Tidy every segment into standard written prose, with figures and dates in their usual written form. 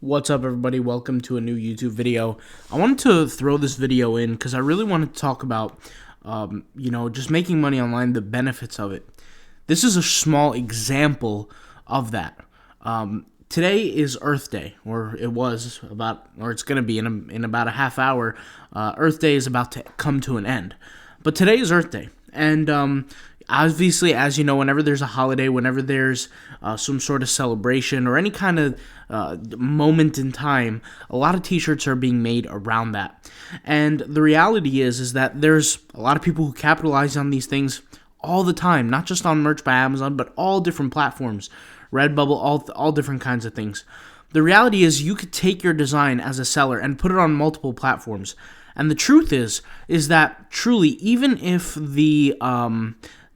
What's up, everybody? Welcome to a new YouTube video. I wanted to throw this video in because I really wanted to talk about, just making money online, the benefits of it. This is a small example of that. Today is Earth Day, or it was about, or it's going to be in about a half hour. Earth Day is about to come to an end. But today is Earth Day, and obviously, as you know, whenever there's a holiday, whenever there's some sort of celebration or any kind of moment in time, a lot of t-shirts are being made around that. And the reality is that there's a lot of people who capitalize on these things all the time, not just on Merch by Amazon, but all different platforms, Redbubble, all different kinds of things. The reality is you could take your design as a seller and put it on multiple platforms. And the truth is that truly, even if the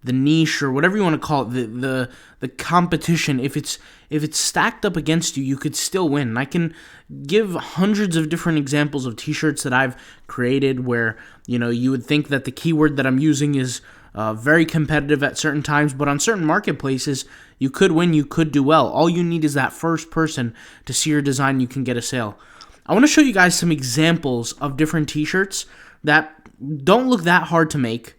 niche, or whatever you want to call it, the competition, if it's stacked up against you, you could still win. And I can give hundreds of different examples of t-shirts that I've created where, you would think that the keyword that I'm using is very competitive at certain times, but on certain marketplaces, you could win, you could do well. All you need is that first person to see your design, you can get a sale. I want to show you guys some examples of different t-shirts that don't look that hard to make,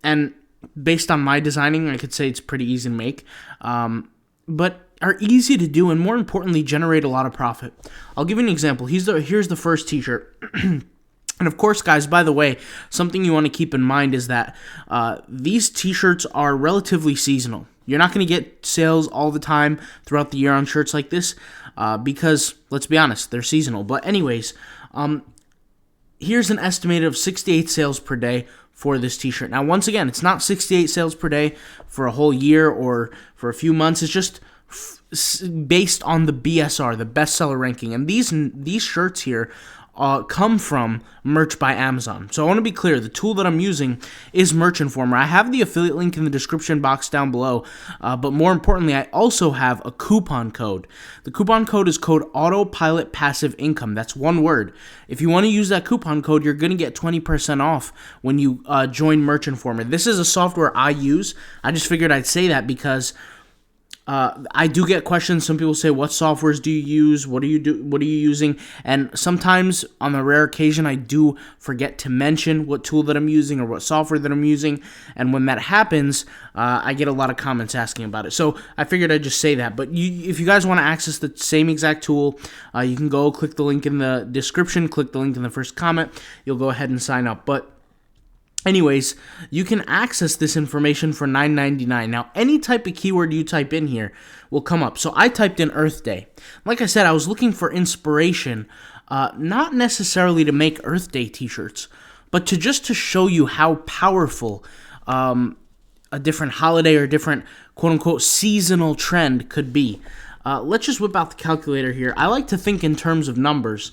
and based on my designing, I could say it's pretty easy to make, but are easy to do and, more importantly, generate a lot of profit. I'll give you an example. Here's the first t-shirt. And of course, guys, by the way, something you want to keep in mind is that these t-shirts are relatively seasonal. You're not going to get sales all the time throughout the year on shirts like this because, let's be honest, they're seasonal. But anyways, here's an estimated of 68 sales per day for this t-shirt. Now, once again, it's not 68 sales per day for a whole year or for a few months. It's just based on the BSR, the bestseller ranking. And these shirts here come from Merch by Amazon. So I want to be clear, the tool that I'm using is Merch Informer. I have the affiliate link in the description box down below, but more importantly, I also have a coupon code. The coupon code is code autopilotpassiveincome. That's one word. If you want to use that coupon code, you're going to get 20% off when you join Merch Informer. This is a software I use. I just figured I'd say that because I do get questions. Some people say, "What softwares do you use? What are you using?" And sometimes, on a rare occasion, I do forget to mention what tool that I'm using or what software that I'm using. And when that happens, I get a lot of comments asking about it. So I figured I'd just say that. But if you guys want to access the same exact tool, you can go click the link in the description, click the link in the first comment. You'll go ahead and sign up. But anyways, you can access this information for $9.99. Now, any type of keyword you type in here will come up. So I typed in Earth Day. Like I said, I was looking for inspiration, not necessarily to make Earth Day t-shirts, but to show you how powerful a different holiday or different quote-unquote seasonal trend could be. Let's just whip out the calculator here. I like to think in terms of numbers.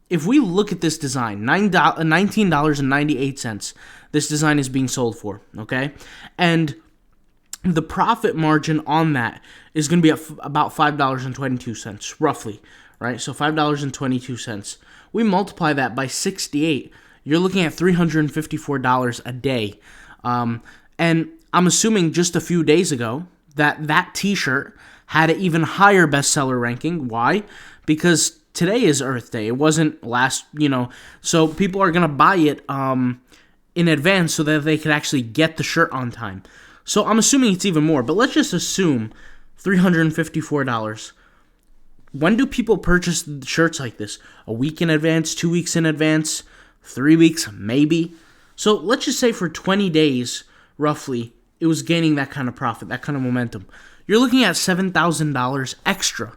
If we look at this design, $19.98, this design is being sold for, okay? And the profit margin on that is going to be about $5.22, roughly, right? So $5.22. We multiply that by 68. You're looking at $354 a day. And I'm assuming just a few days ago that t-shirt had an even higher bestseller ranking. Why? Because today is Earth Day. It wasn't last, so people are going to buy it in advance so that they could actually get the shirt on time. So I'm assuming it's even more, but let's just assume $354. When do people purchase shirts like this? A week in advance, 2 weeks in advance, 3 weeks, maybe? So let's just say for 20 days, roughly, it was gaining that kind of profit, that kind of momentum. You're looking at $7,000 extra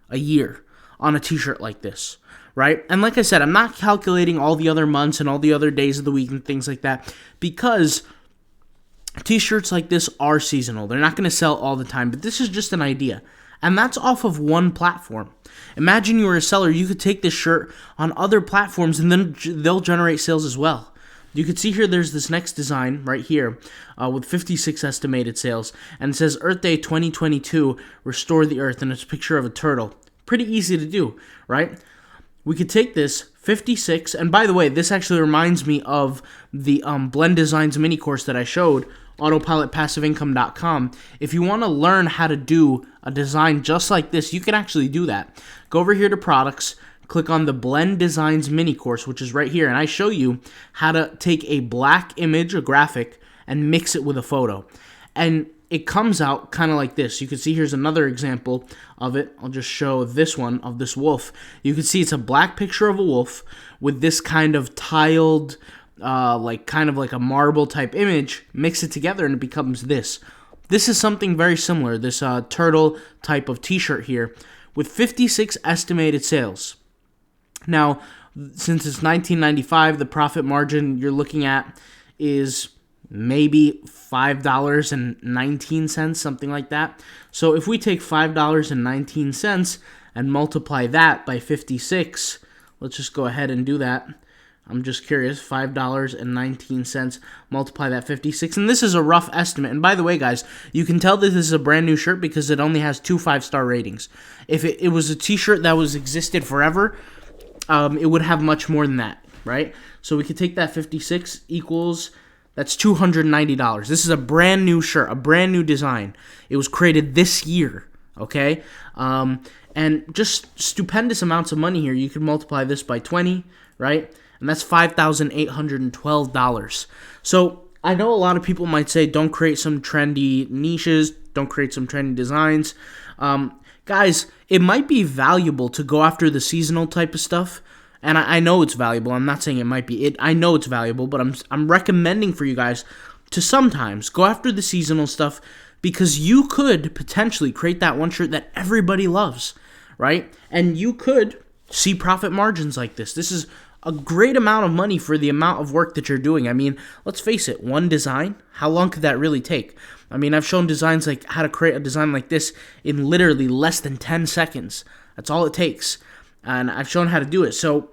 a year on a t-shirt like this, right? And like I said, I'm not calculating all the other months and all the other days of the week and things like that because t-shirts like this are seasonal. They're not going to sell all the time, but this is just an idea. And that's off of one platform. Imagine you were a seller. You could take this shirt on other platforms and then they'll generate sales as well. You can see here there's this next design right here with 56 estimated sales. And it says Earth Day 2022, Restore the Earth. And it's a picture of a turtle. Pretty easy to do, right? We could take this 56, and by the way, this actually reminds me of the Blend Designs mini course that I showed autopilotpassiveincome.com. If you want to learn how to do a design just like this, you can actually do that. Go over here to products, click on the Blend Designs mini course, which is right here, and I show you how to take a black image, a graphic, and mix it with a photo. And it comes out kind of like this. You can see here's another example of it. I'll just show this one of this wolf. You can see it's a black picture of a wolf with this kind of tiled, kind of like a marble type image. Mix it together and it becomes this. This is something very similar, this turtle type of t-shirt here, with 56 estimated sales. Now, since it's 1995, the profit margin you're looking at is maybe $5.19, something like that. So if we take $5.19 and multiply that by 56, let's just go ahead and do that. I'm just curious, $5.19, multiply that 56, and this is a rough estimate. And by the way, guys, you can tell that this is a brand new shirt because it only has 2 5-star ratings. If it was a t-shirt that was existed forever, it would have much more than that, right? So we could take that 56 equals, that's $290. This is a brand new shirt, a brand new design. It was created this year, okay? And just stupendous amounts of money here. You can multiply this by 20, right? And that's $5,812. So I know a lot of people might say, don't create some trendy niches, don't create some trendy designs. Guys, it might be valuable to go after the seasonal type of stuff. And I know it's valuable. I'm not saying it might be. I know it's valuable, but I'm recommending for you guys to sometimes go after the seasonal stuff because you could potentially create that one shirt that everybody loves, right? And you could see profit margins like this. This is a great amount of money for the amount of work that you're doing. I mean, let's face it, one design, how long could that really take? I mean, I've shown designs like how to create a design like this in literally less than 10 seconds. That's all it takes. And I've shown how to do it. So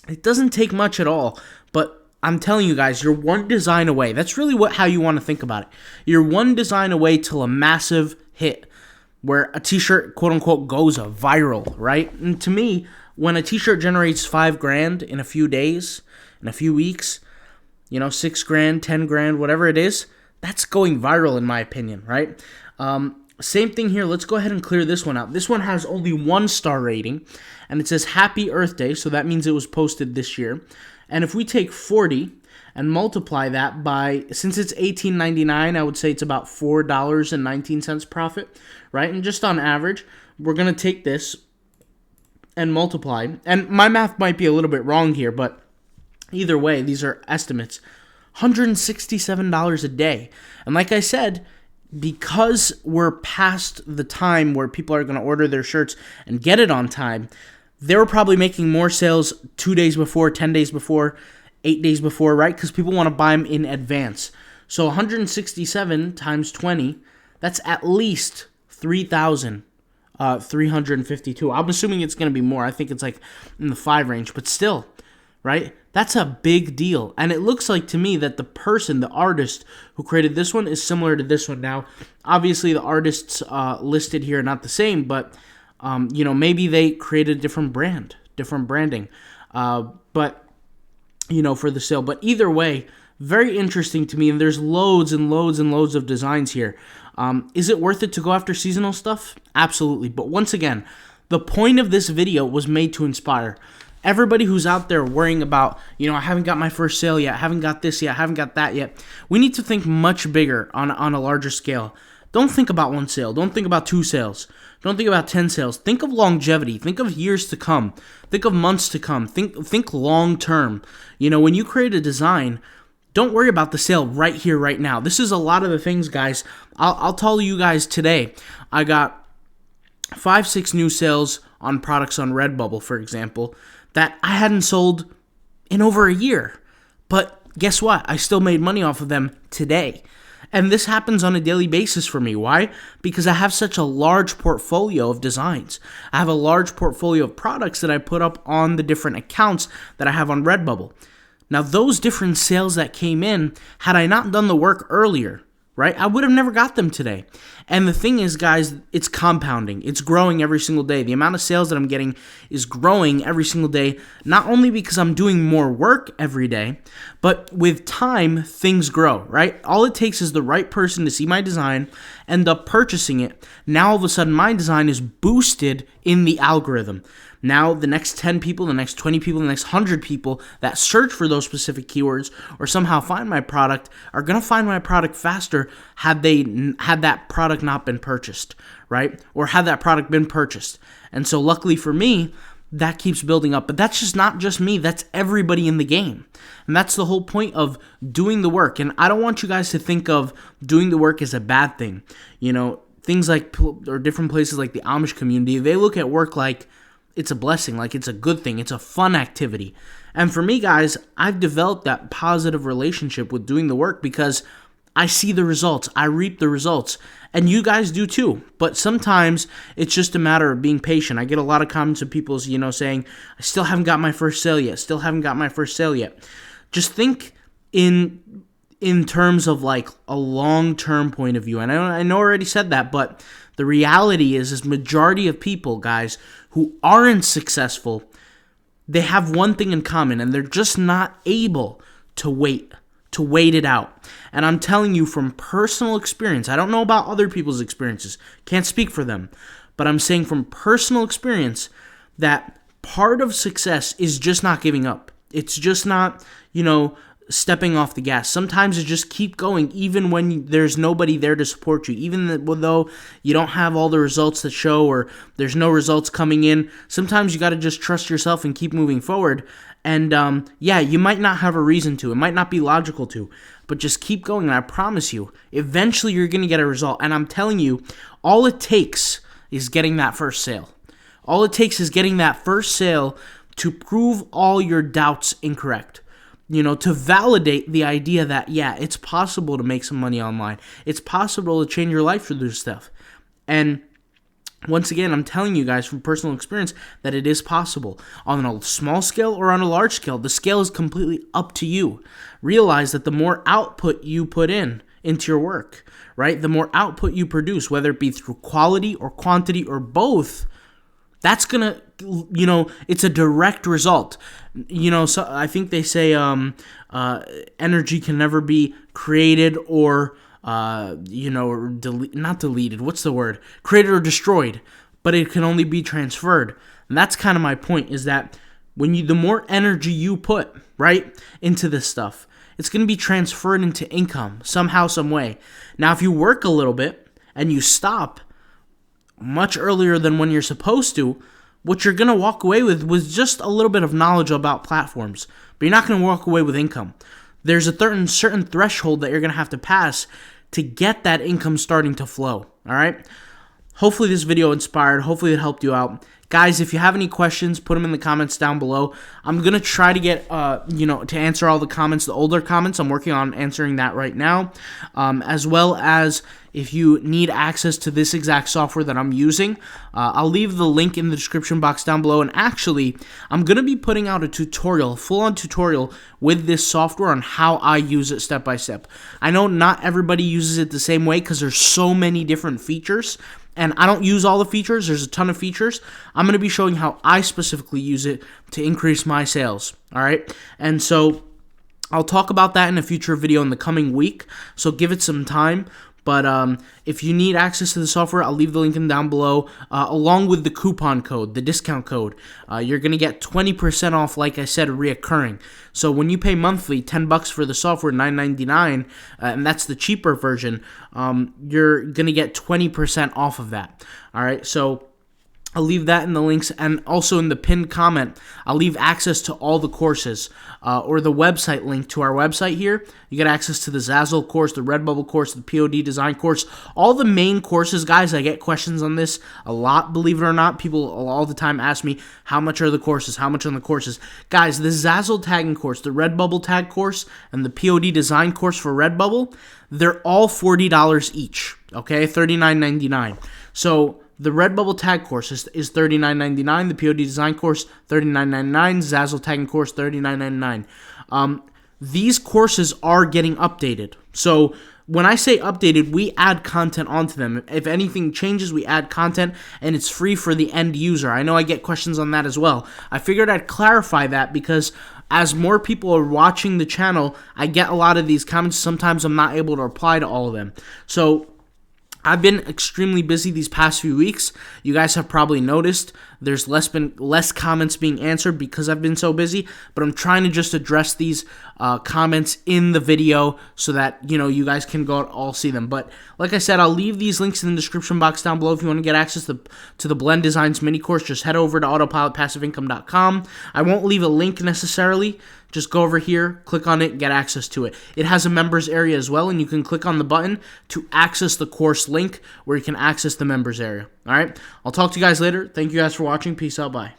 it doesn't take much at all, but I'm telling you guys, you're one design away. That's really how you want to think about it. You're one design away till a massive hit where a t-shirt, quote unquote, goes viral, right? And to me, when a t-shirt generates $5,000 in a few days, in a few weeks, $6,000, $10,000, whatever it is, that's going viral in my opinion, right? Same thing here. Let's go ahead and clear this one out. This one has only 1-star rating, and it says Happy Earth Day, so that means it was posted this year. And if we take 40 and multiply that by, since it's $18.99, I would say it's about $4.19 profit, right? And just on average, we're going to take this and multiply. And my math might be a little bit wrong here, but either way, these are estimates. $167 a day. And like I said, because we're past the time where people are going to order their shirts and get it on time, they were probably making more sales 2 days before, 10 days before, 8 days before, right? Because people want to buy them in advance. So 167 times 20, that's at least 3,352. I'm assuming it's going to be more. I think it's like in the 5 range, but still, right? That's a big deal. And it looks like to me that the person, the artist who created this one is similar to this one. Now, obviously the artists listed here are not the same, but maybe they created a different brand, different branding, but for the sale. But either way, very interesting to me. And there's loads and loads and loads of designs here. Is it worth it to go after seasonal stuff? Absolutely. But once again, the point of this video was made to inspire everybody who's out there worrying about, I haven't got my first sale yet, I haven't got this yet, I haven't got that yet. We need to think much bigger on a larger scale. Don't think about 1 sale. Don't think about 2 sales. Don't think about 10 sales. Think of longevity. Think of years to come. Think of months to come. Think long term. When you create a design, don't worry about the sale right here, right now. This is a lot of the things, guys. I'll tell you guys today. I got 5-6 new sales on products on Redbubble, for example, that I hadn't sold in over a year. But guess what? I still made money off of them today. And this happens on a daily basis for me. Why? Because I have such a large portfolio of designs. I have a large portfolio of products that I put up on the different accounts that I have on Redbubble. Now, those different sales that came in, had I not done the work earlier, right? I would have never got them today. And the thing is, guys, it's compounding. It's growing every single day. The amount of sales that I'm getting is growing every single day, not only because I'm doing more work every day, but with time, things grow, right? All it takes is the right person to see my design, end up purchasing it. Now, all of a sudden, my design is boosted in the algorithm. Now, the next 10 people, the next 20 people, the next 100 people that search for those specific keywords or somehow find my product are going to find my product faster had that product not been purchased, right? Or had that product been purchased. And so luckily for me, that keeps building up. But that's not just me. That's everybody in the game. And that's the whole point of doing the work. And I don't want you guys to think of doing the work as a bad thing. You know, things like, or different places like the Amish community, they look at work like it's a blessing, like it's a good thing, it's a fun activity. And for me, guys, I've developed that positive relationship with doing the work because I see the results, I reap the results, and you guys do too. But sometimes it's just a matter of being patient. I get a lot of comments of people, saying, I still haven't got my first sale yet, Just think in terms of like a long-term point of view. And I know I already said that, but the reality is majority of people, guys, who aren't successful, they have one thing in common, and they're just not able to wait it out. And I'm telling you from personal experience, I don't know about other people's experiences, can't speak for them, but I'm saying from personal experience that part of success is just not giving up. It's just not, stepping off the gas. Sometimes it's just keep going even when there's nobody there to support you. Even though you don't have all the results that show or there's no results coming in, sometimes you got to just trust yourself and keep moving forward. And you might not have a reason to. It might not be logical to. But just keep going, and I promise you, eventually you're going to get a result. And I'm telling you, all it takes is getting that first sale. All it takes is getting that first sale to prove all your doubts incorrect. To validate the idea that, it's possible to make some money online. It's possible to change your life through this stuff. And once again, I'm telling you guys from personal experience that it is possible. On a small scale or on a large scale, the scale is completely up to you. Realize that the more output you put into your work, right? The more output you produce, whether it be through quality or quantity or both, that's going to, it's a direct result. So I think they say energy can never be created or, not deleted. What's the word? Created or destroyed, but it can only be transferred. And that's kind of my point, is that the more energy you put, right, into this stuff, it's going to be transferred into income somehow, some way. Now, if you work a little bit and you stop much earlier than when you're supposed to, what you're going to walk away with was just a little bit of knowledge about platforms, but you're not going to walk away with income. There's a certain threshold that you're going to have to pass to get that income starting to flow, all right? Hopefully this video inspired. Hopefully it helped you out. Guys, if you have any questions, put them in the comments down below. I'm going to try to get, to answer all the comments, the older comments. I'm working on answering that right now, as well as if you need access to this exact software that I'm using, I'll leave the link in the description box down below. And actually, I'm going to be putting out a tutorial, full-on tutorial with this software on how I use it step by step. I know not everybody uses it the same way because there's so many different features. And I don't use all the features. There's a ton of features. I'm going to be showing how I specifically use it to increase my sales. All right. And so I'll talk about that in a future video in the coming week. So give it some time. But if you need access to the software, I'll leave the link down below, along with the coupon code, the discount code. You're going to get 20% off, like I said, reoccurring. So when you pay monthly, $10 for the software, $9.99, and that's the cheaper version, you're going to get 20% off of that. All right, so I'll leave that in the links, and also in the pinned comment, I'll leave access to all the courses, or the website link to our website here. You get access to the 𝗖𝗟𝗨 course, the Redbubble course, the POD design course, all the main courses, guys. I get questions on this a lot, believe it or not. People all the time ask me, how much are the courses? How much are the courses? Guys, the 𝗖𝗟𝗨 tagging course, the Redbubble tag course, and the POD design course for Redbubble, they're all $40 each, okay? $39.99. So the Redbubble tag course is $39.99. The POD design course, $39.99. 𝗖𝗟𝗨 tagging course, $39.99. These courses are getting updated. So when I say updated, we add content onto them. If anything changes, we add content, and it's free for the end user. I know I get questions on that as well. I figured I'd clarify that because as more people are watching the channel, I get a lot of these comments. Sometimes I'm not able to reply to all of them. So I've been extremely busy these past few weeks. You guys have probably noticed there's been less comments being answered because I've been so busy, but I'm trying to just address these comments in the video so that, you guys can go out all see them. But like I said, I'll leave these links in the description box down below if you want to get access to the Blend Designs mini course. Just head over to autopilotpassiveincome.com. I won't leave a link necessarily. Just go over here, click on it, get access to it. It has a members area as well, and you can click on the button to access the course link where you can access the members area. All right, I'll talk to you guys later. Thank you guys for watching. Peace out. Bye.